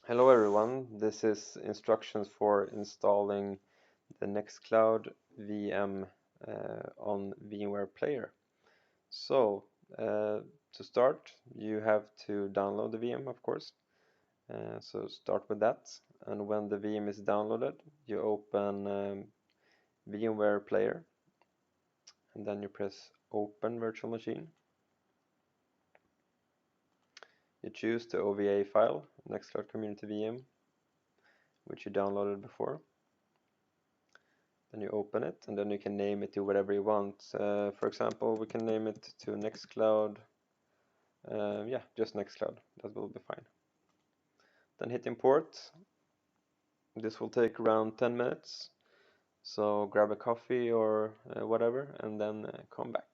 Hello everyone, this is instructions for installing the Nextcloud VM on VMware Player. So, to start, you have to download the VM, of course. So start with that, and when the VM is downloaded, you open VMware Player, and then you press Open Virtual Machine. You choose the OVA file, Nextcloud Community VM, which you downloaded before. Then you open it, and then you can name it to whatever you want. For example, we can name it to Nextcloud. Yeah, just Nextcloud. That will be fine. Then hit import. This will take around 10 minutes. So grab a coffee or whatever, and then come back.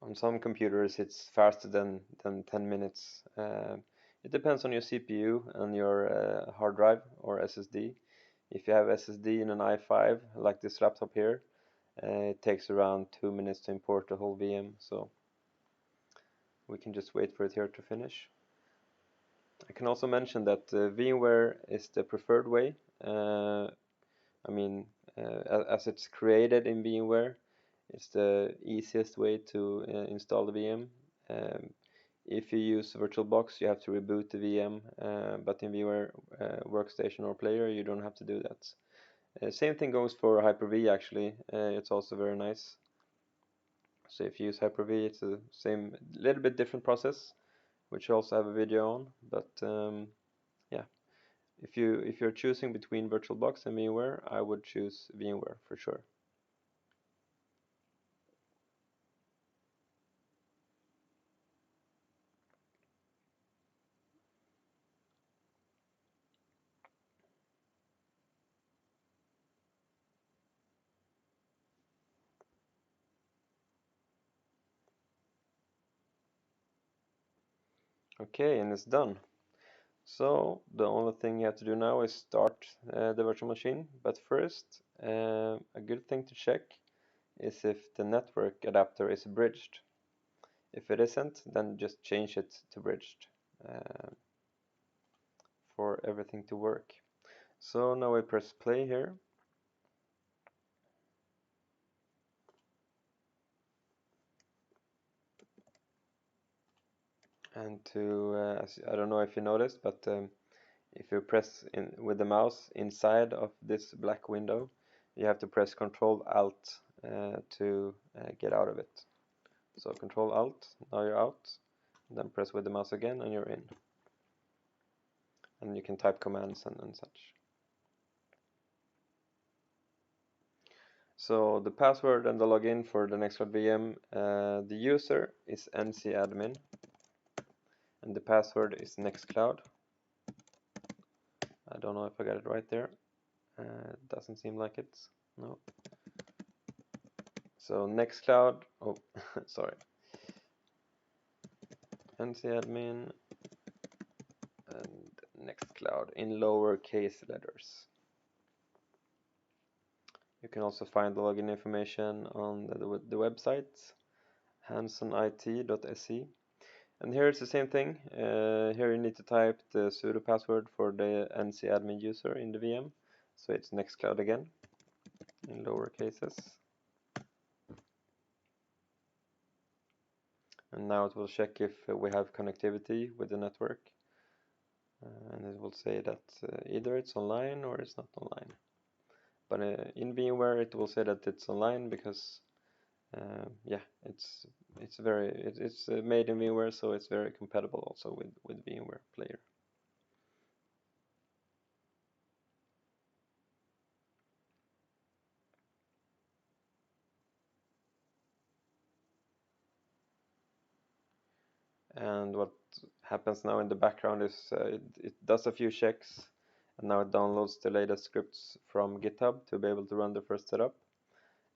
On some computers, it's faster than 10 minutes. It depends on your CPU and your hard drive or SSD. If you have SSD in an i5, like this laptop here, it takes around 2 minutes to import the whole VM, so we can just wait for it here to finish. I can also mention that VMware is the preferred way. I mean, as it's created in VMware, it's the easiest way to install the VM. If you use VirtualBox, you have to reboot the VM, but in VMware Workstation or Player, you don't have to do that. Same thing goes for Hyper-V actually. It's also very nice. So if you use Hyper-V, it's the same, little bit different process, which I also have a video on. But yeah, if you're choosing between VirtualBox and VMware, I would choose VMware for sure. Okay, and it's done. So the only thing you have to do now is start the virtual machine. But first, a good thing to check is if the network adapter is bridged. If it isn't, then just change it to bridged for everything to work. So now I press play here. And I don't know if you noticed, but if you press with the mouse inside of this black window, you have to press Control Alt to get out of it. So Control Alt, now you're out, then press with the mouse again and you're in. And you can type commands and such. So the password and the login for the Nextcloud VM, the user is ncadmin, and the password is Nextcloud. I don't know if I got it right there. It doesn't seem like it. No. So Nextcloud, oh, sorry. ncadmin and Nextcloud in lowercase letters. You can also find the login information on the website hansonit.se. And here it's the same thing. Here you need to type the sudo password for the ncadmin user in the VM. So it's Nextcloud again in lower cases. And now it will check if we have connectivity with the network. And it will say that either it's online or it's not online. But in VMware it will say that it's online because yeah, it's made in VMware, so it's very compatible also with VMware Player. And what happens now in the background is it does a few checks, and now it downloads the latest scripts from GitHub to be able to run the first setup.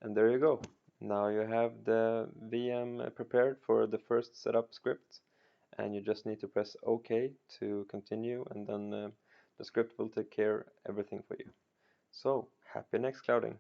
And there you go. Now you have the VM prepared for the first setup script, and you just need to press OK to continue, and then the script will take care everything for you. So happy Nextclouding!